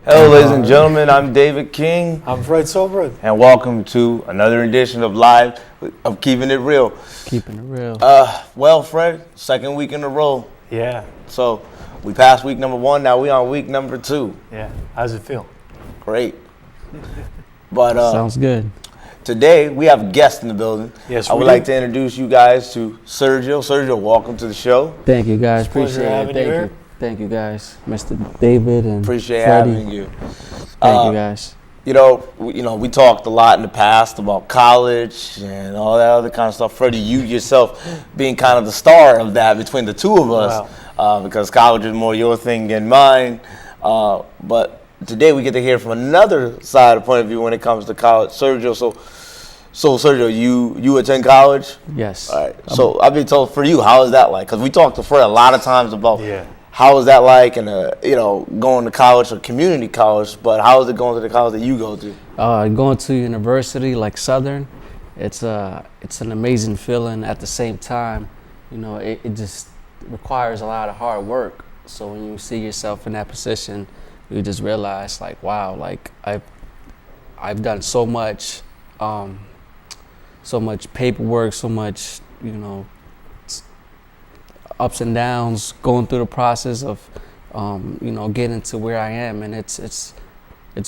Hello, ladies and gentlemen. I'm David King. I'm Fred Cilbrith. And welcome to another edition of Live of Keeping It Real. Keeping it real. Well, Fred, second week in a row. Yeah. So we passed week number 1. Now we on week number 2. Yeah. How's it feel? Great. But Sounds good. today we have a guest in the building. Yes, I would like to introduce you guys to Sergio. Sergio, welcome to the show. Thank you, guys. Pleasure Appreciate having it. you here. Thank you, guys. Mr. David and Appreciate Freddie. having you. Thank you, guys. You know, we talked a lot in the past about college and all that other kind of stuff. Freddie, you yourself being kind of the star of that between the two of us, because college is more your thing than mine. But today we get to hear from another side of point of view when it comes to college. Sergio, so Sergio, you attend college? Yes. All right. So I've been told, for you, how is that like? Because we talked to Fred a lot of times about how is that like, and going to college or community college. But how is it going to the college that you go to? Going to university like Southern, it's an amazing feeling. At the same time, it just requires a lot of hard work. So when you see yourself in that position, you just realize, like, wow, like I've done so much paperwork, so much, ups and downs, going through the process of, getting to where I am, and it's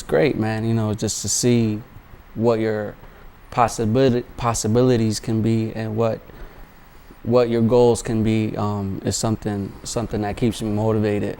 great, man. Just to see what your possibilities can be and what your goals can be is something that keeps me motivated.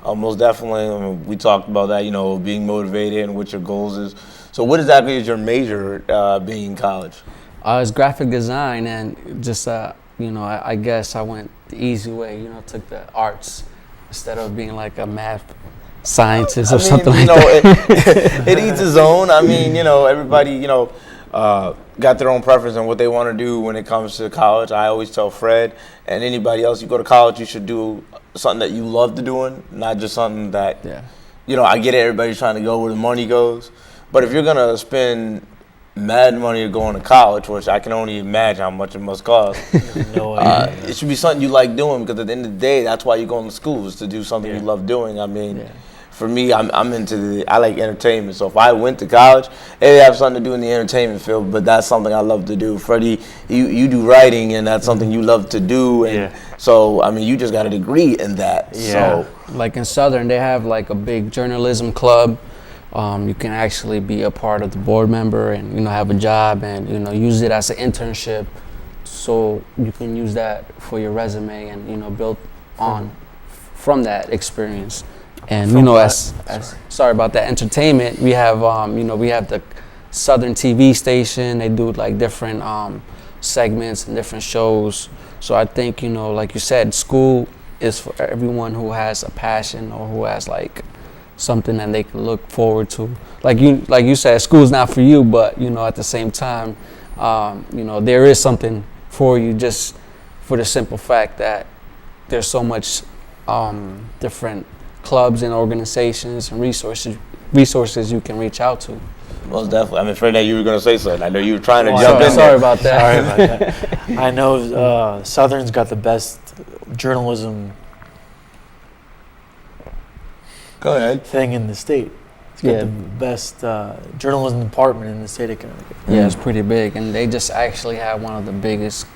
Most definitely. I mean, we talked about that, being motivated and what your goals is. So what exactly is your major being in college? It's graphic design, and just, I guess I went the easy way, took the arts instead of being like a math scientist or something like that. It eats its own. I mean, everybody, got their own preference on what they want to do when it comes to college. I always tell Fred and anybody else, you go to college, you should do something that you love to doing, not just something that, I get it, everybody's trying to go where the money goes. But if you're going to spend mad money going to college, which I can only imagine how much it must cost, it should be something you like doing, because at the end of the day, that's why you're going to school, is to do something you love doing. I mean, for me, I like entertainment. So if I went to college, it would have something to do in the entertainment field, but that's something I love to do. Freddie, you do writing, and that's something you love to do. And so, I mean, you just got a degree in that. Yeah. So, like in Southern, they have like a big journalism club. You can actually be a part of the board member and, have a job and, use it as an internship. So you can use that for your resume and, build on from that experience. And, sorry about that, entertainment, we have, we have the Southern TV station. They do like different segments and different shows. So I think, like you said, school is for everyone who has a passion or who has like something that they can look forward to. Like you said, school's not for you, but at the same time, there is something for you, just for the simple fact that there's so much different clubs and organizations and resources you can reach out to. Most definitely. I'm afraid that you were going to say something. I know you were trying to jump in. Sorry about that. Sorry about that. I know Southern's got the best journalism thing in the state. It's got the best journalism department in the state of Connecticut. Yeah, it's pretty big, and they just actually have one of the biggest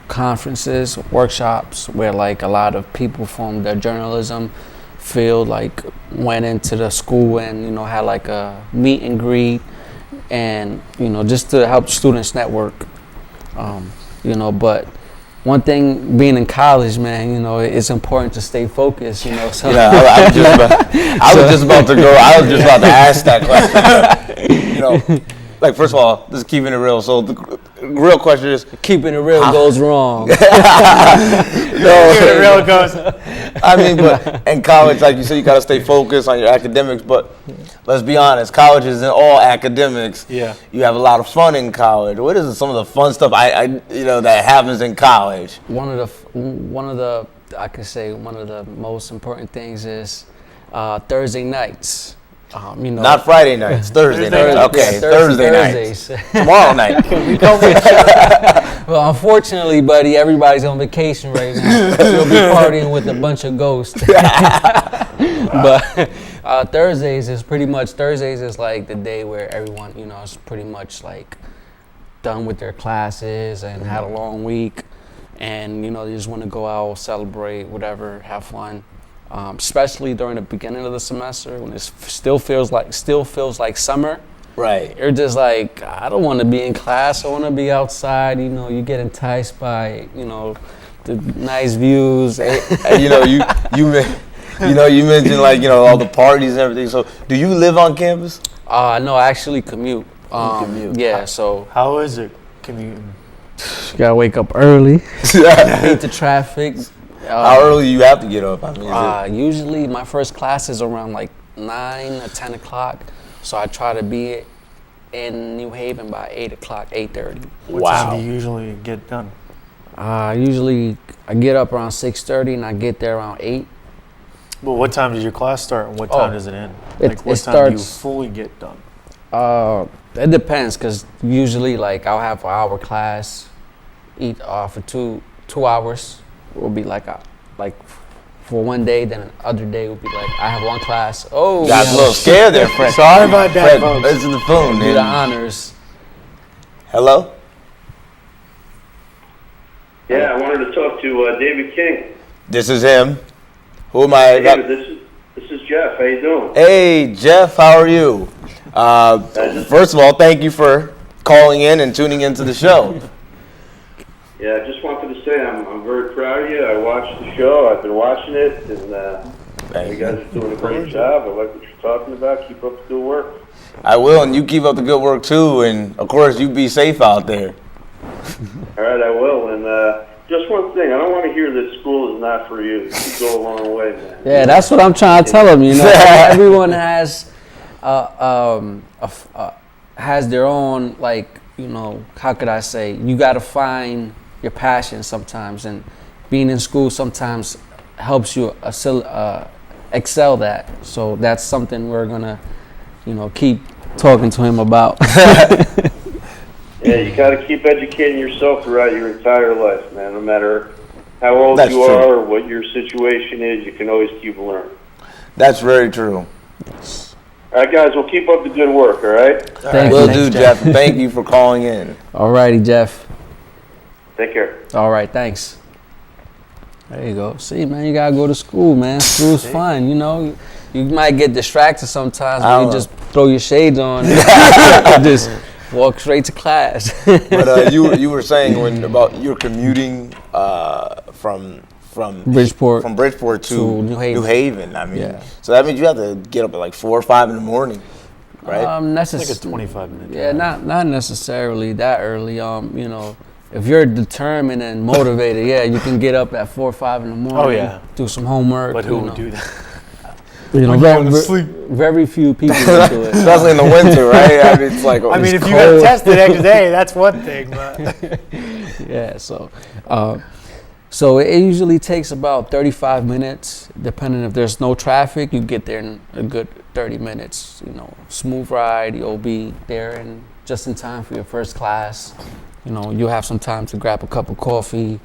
conferences, workshops, where like a lot of people from the journalism field like went into the school and had like a meet and greet, and just to help students network. But one thing, being in college, man, it's important to stay focused, So I was just about to ask that question. Like, first of all, this is keeping it real. So the real question is, keeping it real goes wrong. Keeping it real goes. I mean, but in college, like you said, you got to stay focused on your academics. But let's be honest, college isn't all academics. Yeah. You have a lot of fun in college. What is some of the fun stuff that happens in college? One of the most important things is Thursday nights. Not Friday nights, Thursday nights. Okay, Thursday nights. Tomorrow night. Well, unfortunately, buddy, everybody's on vacation right now. You'll be partying with a bunch of ghosts. But Thursdays is like the day where everyone, is pretty much like done with their classes and had a long week, and they just want to go out, celebrate, whatever, have fun. Especially during the beginning of the semester when it still feels like summer. Right. You're just like, I don't want to be in class. I want to be outside. You get enticed by, the nice views. And you mentioned like all the parties and everything. So, do you live on campus? No, I actually commute. Commute. Yeah. So How is it commuting? you gotta wake up early. Beat the traffic. How early do you have to get up? I mean, Usually my first class is around like 9 or 10 o'clock. So I try to be in New Haven by 8 o'clock, 8:30. What time do you usually get done? Usually I get up around 6:30 and I get there around 8. Well, what time does your class start and what time does it end? It What time do you starts- fully get done? It depends, because usually like I'll have an hour class, eat for 2 hours. Will be like for one day, then another day will be like I have one class. Oh, got a little scared there, Fred. Sorry about that, Fred, folks. listen to the phone, do the man. honors. Hello? Yeah, I wanted to talk to David King. This is him. Who am I? David, this is Jeff. How you doing? Hey, Jeff, how are you? First of all, thank you for calling in and tuning into the show. Yeah, I just wanted to say I'm very proud of you. I watched the show. I've been watching it, and Thank you guys are doing a great job. I like what you're talking about. Keep up the good work. I will, and you keep up the good work too, and of course, you be safe out there. All right, I will. And just one thing, I don't want to hear that school is not for you. You go a long way, man. Yeah, that's what I'm trying to tell them. Everyone has has their own, like, how could I say? You got to find your passion sometimes, and being in school sometimes helps you excel that. So that's something we're gonna, keep talking to him about. Yeah, you got to keep educating yourself throughout your entire life, man. No matter how old That's you true. are or what your situation is, you can always keep learning. That's very true. All right, guys, we'll keep up the good work, all right? Thank Will you. do, Jeff. Thank you for calling in. Alrighty, Jeff. Take care. All right, thanks. There you go. See, man, you gotta go to school, man. School's fun, You might get distracted sometimes I when you don't just throw your shades on and just walk straight to class. But you were saying about your commuting from Bridgeport to New Haven. New Haven. I mean, Yeah. so that means you have to get up at like 4 or 5 in the morning, right? I think it's 25 minutes. Yeah, not necessarily that early. If you're determined and motivated, yeah, you can get up at 4 or 5 in the morning. Oh, yeah. Do some homework. But who would do that? Very few people would do it. Especially in the winter, right? I mean, it's like I mean, it's if you got cold. tested the next day, that's one thing. But Yeah, so it usually takes about 35 minutes, depending if there's no traffic. You get there in a good 30 minutes. Smooth ride. You'll be there and just in time for your first class. You'll have some time to grab a cup of coffee.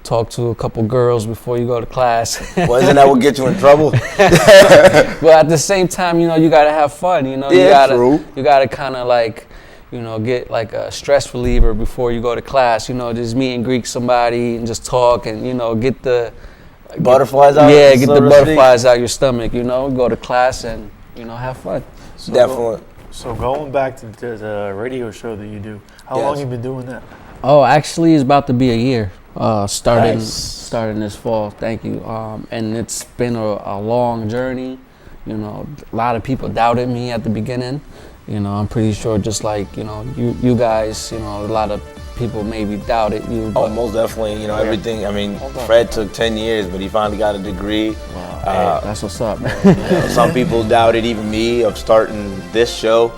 Talk to a couple girls before you go to class. Well, isn't that what gets you in trouble? But at the same time, you gotta have fun. True. You gotta kind of like, get like a stress reliever before you go to class. Just meet and greet somebody and just talk and get the Butterflies out. Yeah, so get to the speak? butterflies out your stomach. Go to class and have fun. Definitely. So going back to the radio show that you do, how Yes. long you been doing that? Oh, actually, it's about to be a year. Starting this fall. Thank you. And it's been a long journey. A lot of people doubted me at the beginning. I'm pretty sure, just like you guys. A lot of people maybe doubted you. Oh, But most definitely. Everything. I mean, Fred took 10 years, but he finally got a degree. hey, that's what's up, man. Some people doubted even me of starting this show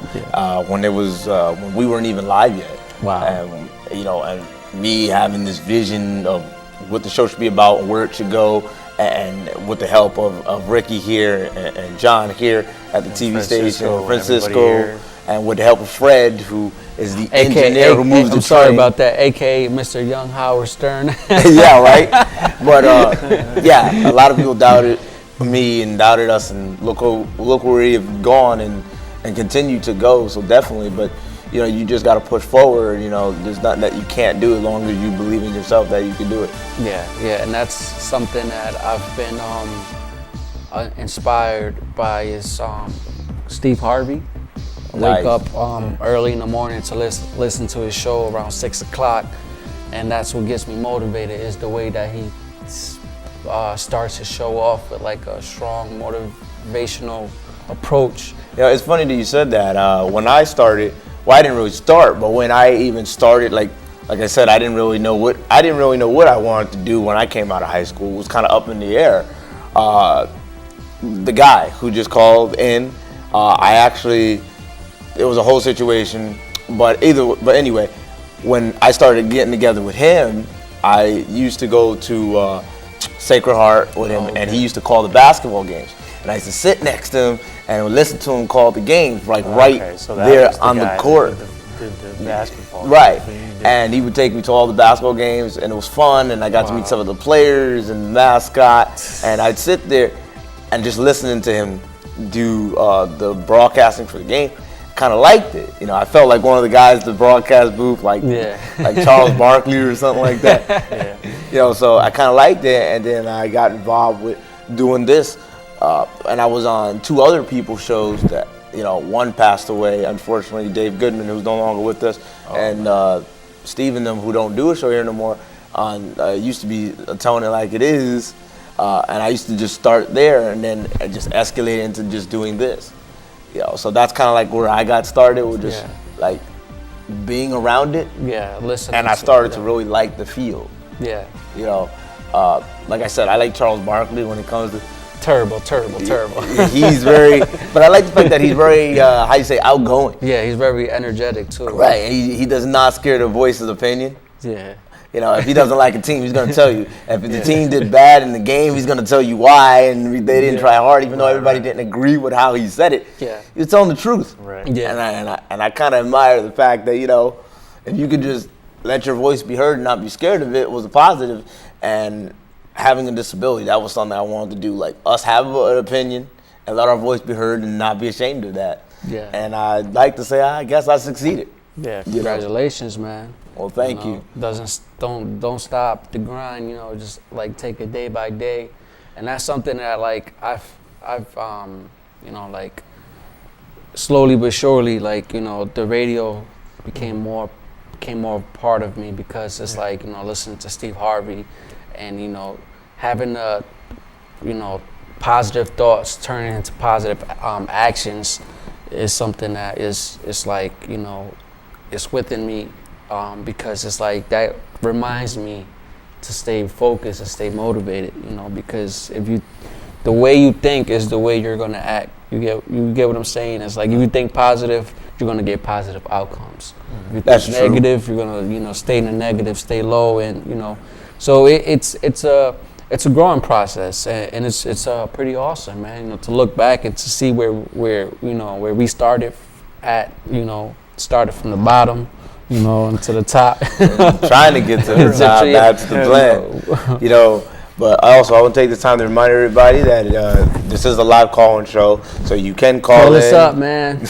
when it was when we weren't even live yet. Wow. And and me having this vision of what the show should be about and where it should go, and with the help of Ricky here and John here at the TV station, Francisco, Francisco, everybody here. and with the help of Fred, who is the engineer who moves the I'm sorry train. about that, AKA Mr. Young Howard Stern. Yeah, right. But yeah, a lot of people doubted me and doubted us, and look where we have gone and continue to go. So definitely, but you know, you just got to push forward. You know, there's nothing that you can't do as long as you believe in yourself that you can do it. Yeah, and that's something that I've been inspired by is Steve Harvey. Nice. Wake up early in the morning to listen to his show around 6 o'clock, and that's what gets me motivated, is the way that he starts his show off with like a strong motivational approach. Yeah, it's funny that you said that. When I started, well, I didn't really start, but when I even started, like I said, I didn't really know what I wanted to do when I came out of high school. It was kind of up in the air. The guy who just called in, it was a whole situation, but anyway, when I started getting together with him, I used to go to Sacred Heart with him, and he used to call the basketball games. And I used to sit next to him and would listen to him call the games, like So there was on the guy court. that did the basketball. Right. That's what you did. And he would take me to all the basketball games, and it was fun, and I got to meet some of the players and the mascot, and I'd sit there and just listening to him do the broadcasting for the game. Kind of liked it, you know. I felt like one of the guys at the broadcast booth, like Charles Barkley or something like that. Yeah. You know, so I kind of liked it, and then I got involved with doing this, and I was on 2 other people's shows that, you know, one passed away, unfortunately, Dave Goodman, who's no longer with us, and Steve and them, who don't do a show here no more, used to be Telling It Like It Is, and I used to just start there, and then it just escalated into just doing this. You know, so that's kind of like where I got started, with just like being around it. Yeah, listen. And I started to really like the field. Yeah. You know, like I said, I like Charles Barkley when it comes to Turbo. He's very, but I like the fact that he's very, how you say, outgoing. Yeah, he's very energetic too. Right. He does not scare to voice his opinion. Yeah. You know, if he doesn't like a team, he's going to tell you. If the team did bad in the game, he's going to tell you why, and they didn't try hard, even though everybody didn't agree with how he said it. Yeah. He was telling the truth. Right. Yeah. And I kind of admire the fact that, you know, if you could just let your voice be heard and not be scared of it, was a positive. And having a disability, that was something I wanted to do. Like, us have an opinion and let our voice be heard and not be ashamed of that. Yeah. And I'd like to say, I guess I succeeded. Yeah. Congratulations, man. Well, thank you. Don't stop the grind. You know, just like take it day by day, and that's something that like I've you know, like slowly but surely, like, you know, the radio became more part of me, because it's like, you know, listening to Steve Harvey, and, you know, having you know, positive thoughts turning into positive actions is something that is like, you know, it's within me. Because it's like that reminds me to stay focused and stay motivated, you know, because the way you think is the way you're gonna act. You get what I'm saying? It's like if you think positive, you're gonna get positive outcomes. If you That's think true. negative, you're gonna, you know, stay in the negative, stay low, and, you know, so it's a growing process, and it's pretty awesome, man. You know, to look back and to see where you know, where we started at, you know, started from the bottom, you know, and to the top. Trying to get to the top, that's the plan. You know, but I want to take this time to remind everybody that this is a live call-in show, so you can call in. What's up, man?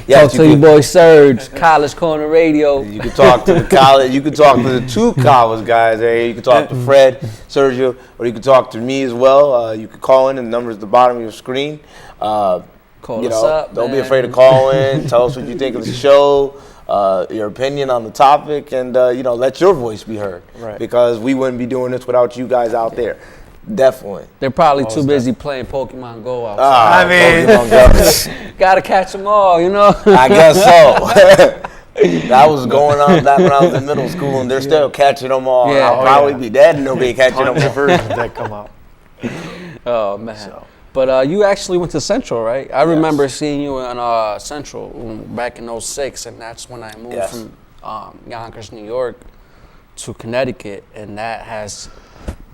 Yes, Talk to your boy Serge, College Corner Radio. You can talk to the college. You can talk to the 2 college guys there. You can talk to Fred, Sergio, or you can talk to me as well. You can call in, and the number's at the bottom of your screen. Call you us know, up, don't be man. afraid to call in. Tell us what you think of the show, your opinion on the topic, and you know, let your voice be heard. Right. Because we wouldn't be doing this without you guys out there. Definitely. They're probably too busy playing Pokemon Go outside. I mean, Gotta catch them all, you know. I guess so. That was going on back when I was in middle school, and they're still catching them all. Yeah. I'll probably be dead and nobody catching them Tons of all. versions that come out. Oh man. So. But you actually went to Central, right? I remember seeing you in Central back in '06, and that's when I moved from Yonkers, New York, to Connecticut, and that has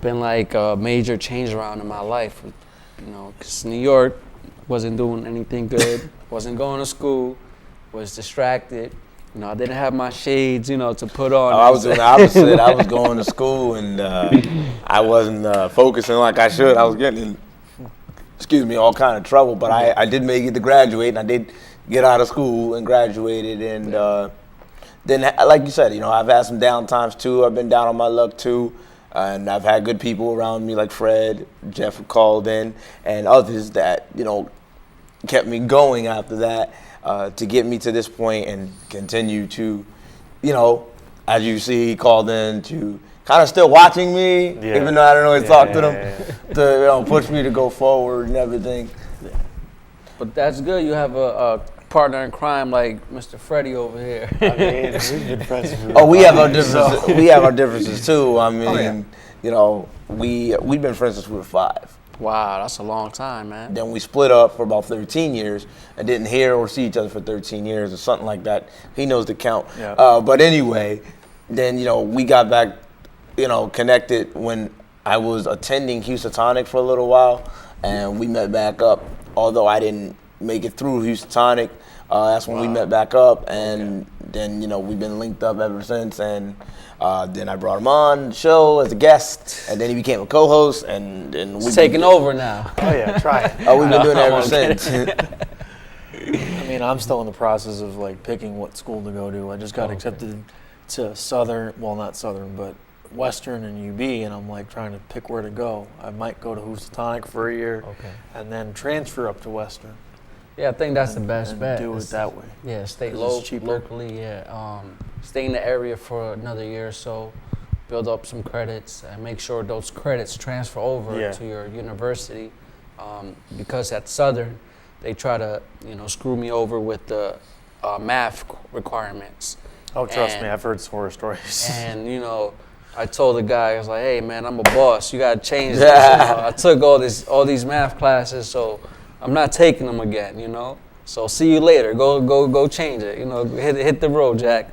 been like a major change around in my life. You know, because New York wasn't doing anything good, wasn't going to school, was distracted. You know, I didn't have my shades, you know, to put on. I was doing the opposite. I was going to school and I wasn't focusing like I should. I was getting in, all kind of trouble. But I did make it to graduate, and I did get out of school and graduated. And then, like you said, I've had some down times too. I've been down on my luck too. And I've had good people around me like Fred, Jeff called in, and others that, kept me going after that. To get me to this point and continue to, as you see, he called in to kind of still watching me, even though I don't always talk to them, to push me to go forward and everything. But that's good. You have a partner in crime like Mr. Freddie over here. I mean, we've been friends for we have our differences. So. We have our differences too. I mean, we've been friends since we were 5. Wow, that's a long time, man. Then we split up for about 13 years and didn't hear or see each other for 13 years or something like that. He knows the count. Yeah. But anyway, then, we got back, connected when I was attending Housatonic for a little while, and we met back up. Although I didn't make it through Housatonic, that's when we met back up, and then, we've been linked up ever since, and then I brought him on the show as a guest, and then he became a co-host, and we've taking over now. Oh yeah, try it. We've been doing it ever since. I mean, I'm still in the process of picking what school to go to. I just got accepted to Southern, well not Southern, but Western and UB, and I'm trying to pick where to go. I might go to Housatonic for a year, and then transfer up to Western. Yeah, I think that's the best bet. Do it that way. Yeah, stay locally. Yeah, stay in the area for another year or so, build up some credits, and make sure those credits transfer over to your university. Because at Southern, they try to screw me over with the math requirements. Oh, trust me, I've heard horror stories. And I told the guy, I was like, "Hey, man, I'm a boss. You gotta change this." I took all these math classes, so I'm not taking them again, So see you later. Go change it. Hit the road, Jack.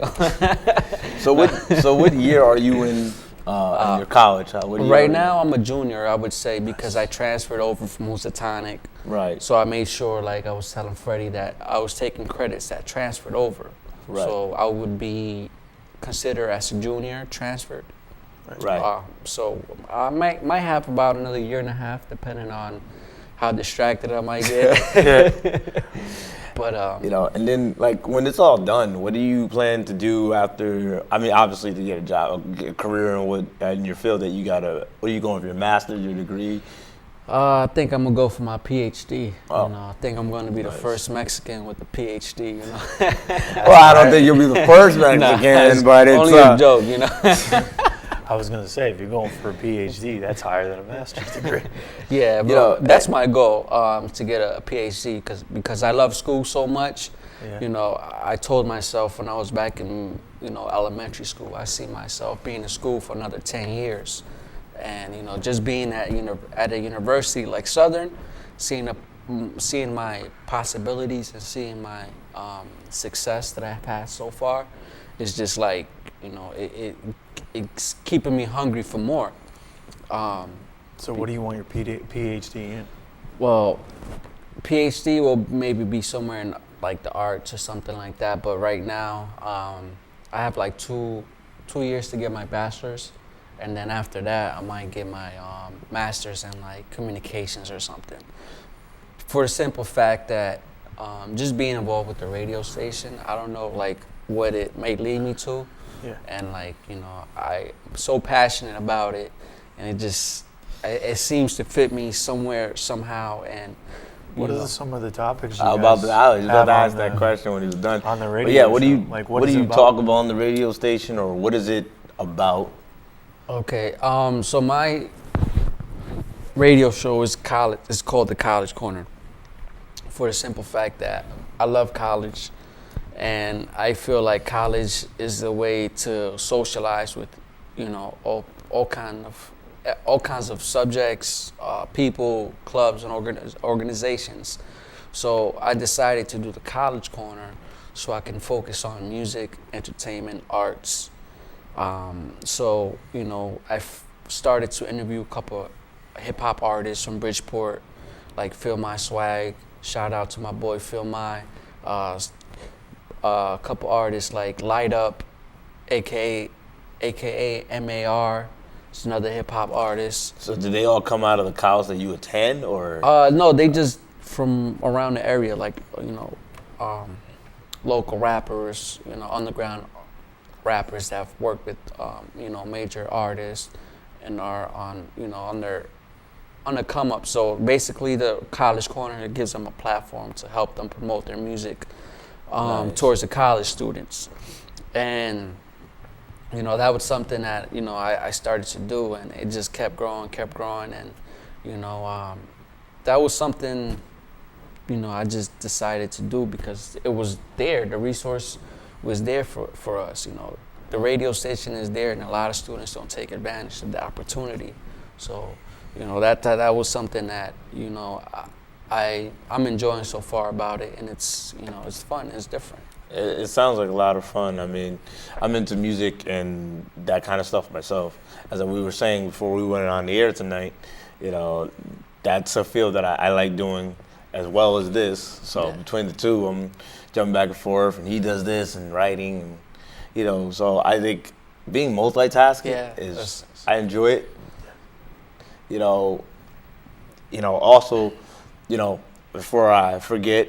So what year are you in your college? Right now, I'm a junior, I would say, because I transferred over from Housatonic. Right. So I made sure, like I was telling Freddie, that I was taking credits that transferred over. Right. So I would be considered as a junior transferred. Right. So I might have about another year and a half, depending on how distracted I might get. But and then when it's all done, what do you plan to do after? I mean, obviously to get a job, get a career in your field that you gotta. What are you going for? Your master's, your degree? I think I'm gonna go for my PhD. Oh. I think I'm gonna be the first Mexican with a PhD. Well, I don't think you'll be the first Mexican, but it's only a joke, I was going to say, if you're going for a PhD, that's higher than a master's degree. Yeah, bro, that's my goal, to get a PhD, because I love school so much. Yeah. I told myself when I was back in, elementary school, I see myself being in school for another 10 years. And, just being at a university like Southern, seeing my possibilities and seeing my success that I've had so far is just it's keeping me hungry for more. So what do you want your PhD in? Well, PhD will maybe be somewhere in the arts or something like that. But right now, I have 2 years to get my bachelor's, and then after that, I might get my master's in communications or something. For the simple fact that just being involved with the radio station, I don't know what it may lead me to. Yeah. And I'm so passionate about it, and it seems to fit me somewhere, somehow. And what are some of the topics you I was about to ask that question when he was done. On the radio. But yeah, what do you talk about on the radio station, or what is it about? Okay, so my radio show is college. It's called The College Corner, for the simple fact that I love college. And I feel like college is the way to socialize with, all kinds of subjects, people, clubs, and organizations. So I decided to do the College Corner so I can focus on music, entertainment, arts. So I've started to interview a couple of hip hop artists from Bridgeport, like Feel My Swag. Shout out to my boy Feel My. a couple artists like Light Up, aka MAR. It's another hip hop artist. So did they all come out of the college that you attend, or? No, they just from around the area, like local rappers, underground rappers that have worked with major artists and are on the come up. So basically, the College Corner gives them a platform to help them promote their music Nice. towards the college students, and that was something that I started to do, and it just kept growing, and that was something I just decided to do because it was there. The resource was there for us. The radio station is there, and a lot of students don't take advantage of the opportunity. So that was something that I'm enjoying so far about it, and it's it's fun, it's different. It sounds like a lot of fun. I mean, I'm into music and that kind of stuff myself. As we were saying before we went on the air tonight, that's a field that I like doing as well as this. So between the two, I'm jumping back and forth, and he does this and writing, and so I think being multitasking is I enjoy it. Also, before I forget,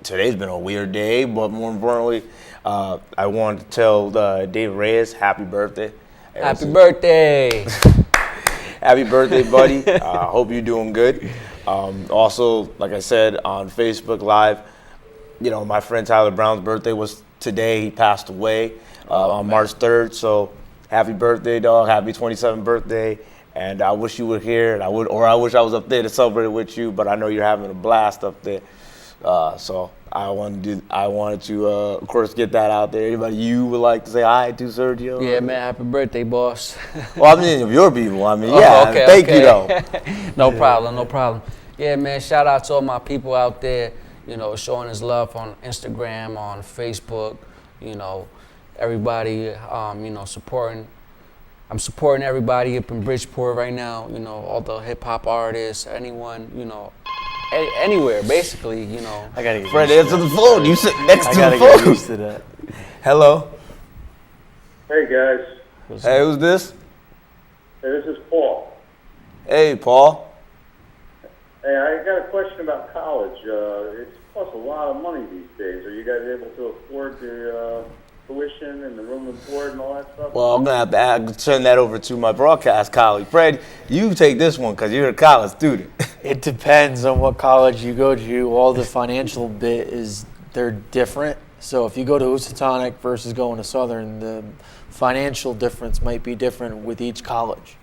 today's been a weird day, but more importantly, I wanted to tell Dave Reyes happy birthday. Happy birthday! Happy birthday, buddy. I hope you're doing good. Also, like I said, on Facebook Live, my friend Tyler Brown's birthday was today. He passed away on March 3rd. So happy birthday, dog. Happy 27th birthday. And I wish you were here, and I wish I was up there to celebrate with you, but I know you're having a blast up there. So I wanted to, of course, get that out there. Anybody you would like to say hi to, Sergio? Yeah, man, happy birthday, boss. Well, I mean, of your people. I mean, okay, thank you, though. No problem. Yeah, man, shout out to all my people out there, showing us love on Instagram, on Facebook, everybody, supporting. I'm supporting everybody up in Bridgeport right now, all the hip-hop artists, anyone, anywhere, basically, I gotta get Fred, used to answer the phone. You sit next I to gotta the get phone. used to that. Hello. Hey guys, Hey, who's this? hey, this is Paul. Hey, Paul. Hey, I got a question about college. It costs a lot of money these days. Are you guys able to afford the tuition and the room and board and all that stuff? Well, I'm going to have to turn that over to my broadcast colleague. Fred, you take this one because you're a college student. It depends on what college you go to. All the financial bit they're different. So if you go to Housatonic versus going to Southern, the financial difference might be different with each college.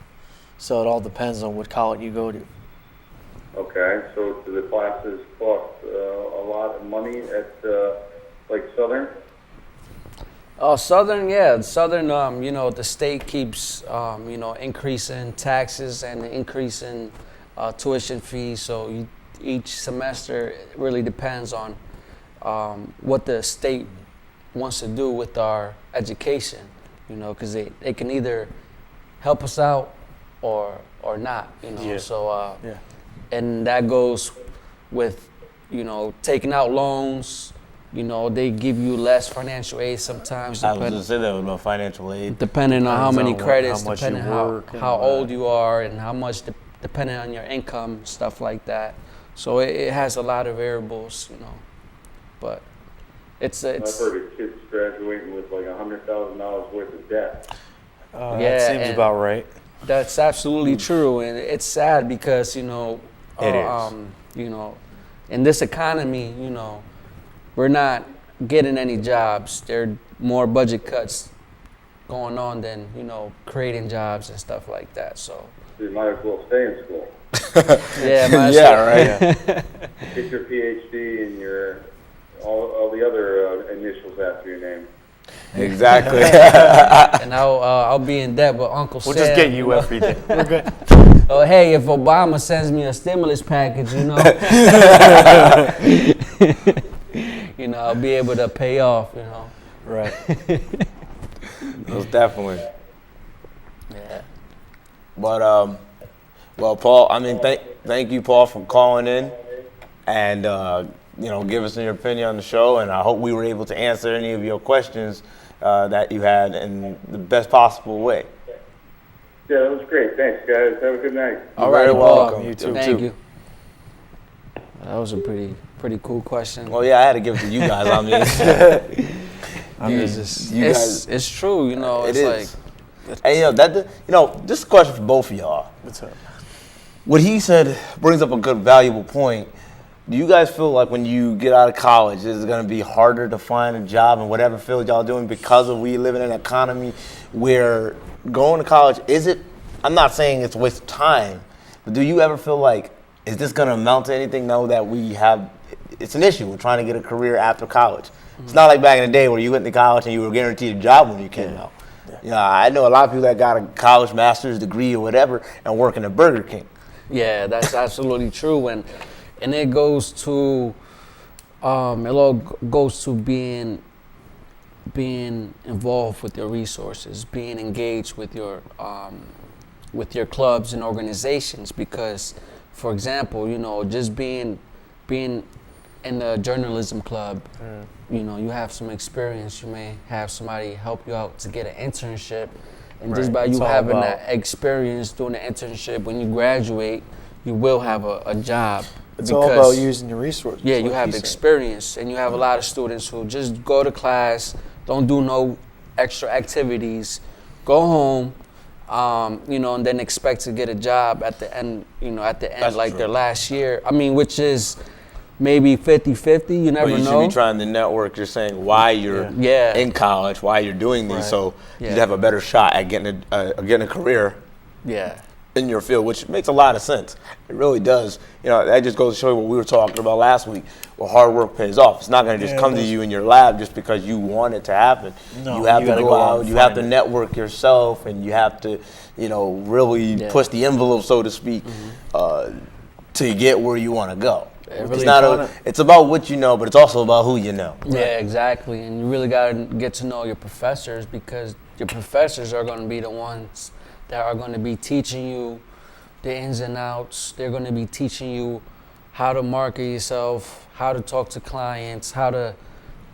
So it all depends on what college you go to. Okay, so do the classes cost a lot of money at like Southern? Oh, Southern, yeah. Southern, the state keeps, increasing taxes and increasing tuition fees. So each semester it really depends on what the state wants to do with our education, because they can either help us out or not, Yeah. So, Yeah. and that goes with, taking out loans. They give you less financial aid sometimes. I was going to say that with my financial aid. Depending on how Depends many on credits, how much you depending work and how all old that. you are, and how much, depending on your income, stuff like that. So it has a lot of variables, But it's I've heard of kids graduating with like $100,000 worth of debt. Yeah, That seems and- about right. that's absolutely true, and it's sad because It in this economy, we're not getting any jobs. There are more budget cuts going on than creating jobs and stuff like that. So So you might as well stay in school. yeah, might as Yeah, well. right. Get your PhD and your all the other initials after your name. Exactly. And I'll be in debt with Uncle We'll Sam. just get you everything. We're good. Oh, hey, if Obama sends me a stimulus package, I'll be able to pay off, Right. Most definitely. Yeah. But, well, Paul, I mean, thank you, Paul, for calling in and give us your opinion on the show, and I hope we were able to answer any of your questions that you had in the best possible way. Yeah, that was great. Thanks, guys. Have a good night. All right, Paul. welcome. You too. Thank you. That was a pretty cool question. Well, yeah, I had to give it to you guys. I mean, It's true, it it's is. like And just a question for both of y'all. What's up? What he said brings up a good, valuable point. Do you guys feel like when you get out of college, is it going to be harder to find a job in whatever field y'all doing because of we live in an economy where going to college, I'm not saying it's a waste of time, but do you ever feel like, is this going to amount to anything now that it's an issue with trying to get a career after college? Mm-hmm. It's not like back in the day where you went to college and you were guaranteed a job when you came out. Yeah. I know a lot of people that got a college master's degree or whatever and working at Burger King. Yeah, that's absolutely true, and it goes to it all goes to being involved with your resources, being engaged with your clubs and organizations. Because, for example, just being in the journalism club, you have some experience. You may have somebody help you out to get an internship. And just by you having that experience doing the internship, when you graduate, you will have a job. It's all about using your resources. Yeah, you have experience, and you have a lot of students who just go to class, don't do no extra activities, go home, and then expect to get a job at the end, That's like true. their last year. I mean, which is maybe 50-50, you never But you know. should be trying to network. You're saying why you're in college, why you're doing these, so you have a better shot at getting a career Yeah. in your field, which makes a lot of sense. It really does. That just goes to show you what we were talking about last week. Well, hard work pays off. It's not going to just come to you in your lab just because you want it to happen. No, you have you to gotta go go out out. and You have find to it. network yourself, and you have to, really push the envelope, so to speak, to get where you want to go. It's about what you know, but it's also about who you know. Yeah, exactly. And you really got to get to know your professors, because your professors are going to be the ones that are going to be teaching you the ins and outs. They're going to be teaching you how to market yourself, how to talk to clients, how to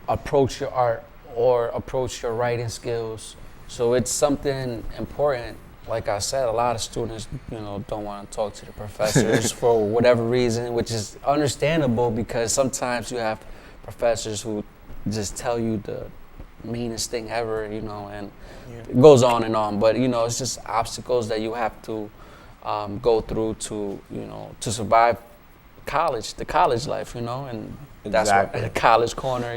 approach your art or approach your writing skills. So it's something important. Like I said, a lot of students, don't want to talk to the professors for whatever reason, which is understandable, because sometimes you have professors who just tell you the meanest thing ever, and it goes on and on. But, it's just obstacles that you have to go through to survive the college life, and that's Exactly. what the college corner,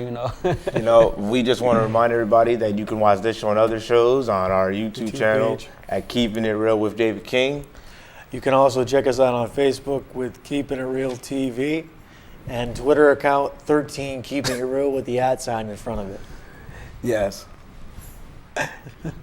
We just want to remind everybody that you can watch this show and other shows on our YouTube channel page. at Keeping It Real with David King. You can also check us out on Facebook with Keeping It Real TV, and Twitter account 13 Keeping It Real with the @ in front of it. Yes.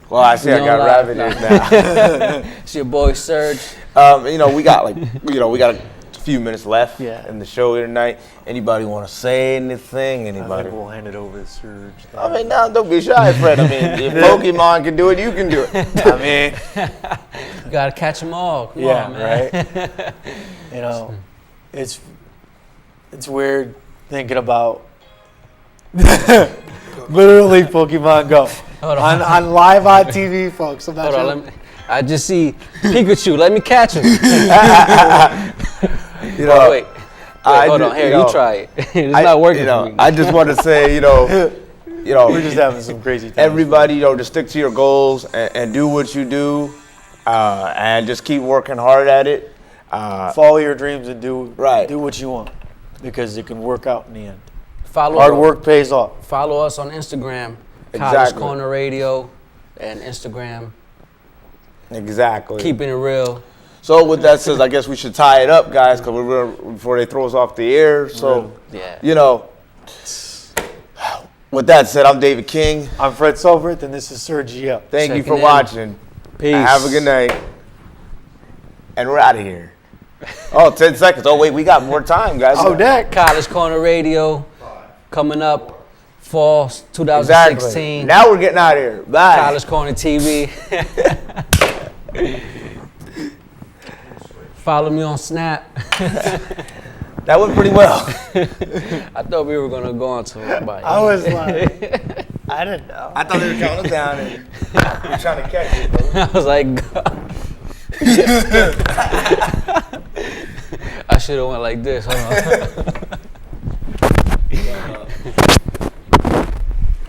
Well, I see I got rabbit ears now. It's your boy Serge. We got a few minutes left in the show here tonight. Anybody want to say anything? I Anybody? think we'll hand it over to Serge. Don't be shy, Fred. If Pokemon can do it, you can do it. You gotta catch them all. Come on, man. Right? It's weird thinking about literally Pokemon Go on live on TV, folks. I'm not Hold on, I just see Pikachu. Let me catch him. Wait, hold on. Here, you try it. It's not working for me. I just want to say, we're just having some crazy times. everybody, just stick to your goals and do what you do, and just keep working hard at it. Follow your dreams and do Right. what you want, because it can work out in the end. Hard work pays off. Follow us on Instagram, College Exactly. Corner Radio, and Instagram. Exactly. Keeping it real. So with that said, I guess we should tie it up, guys, because before they throw us off the air. So, Yeah. with that said, I'm David King. I'm Fred Cilbrith, and this is Sergio. Thank you for Checking in. watching. Peace. Have a good night. And we're out of here. 10 seconds. Oh, wait, we got more time, guys. College Corner Radio coming up, fall 2016. Exactly. Now we're getting out of here. Bye. College Corner TV. Follow me on Snap. That went pretty well. I thought we were gonna go on to a bike. I was like, I didn't know. I thought they were counting us down and we were trying to catch it, bro. I was like, I should have went like this. Hold on.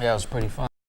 Yeah, it was pretty fun.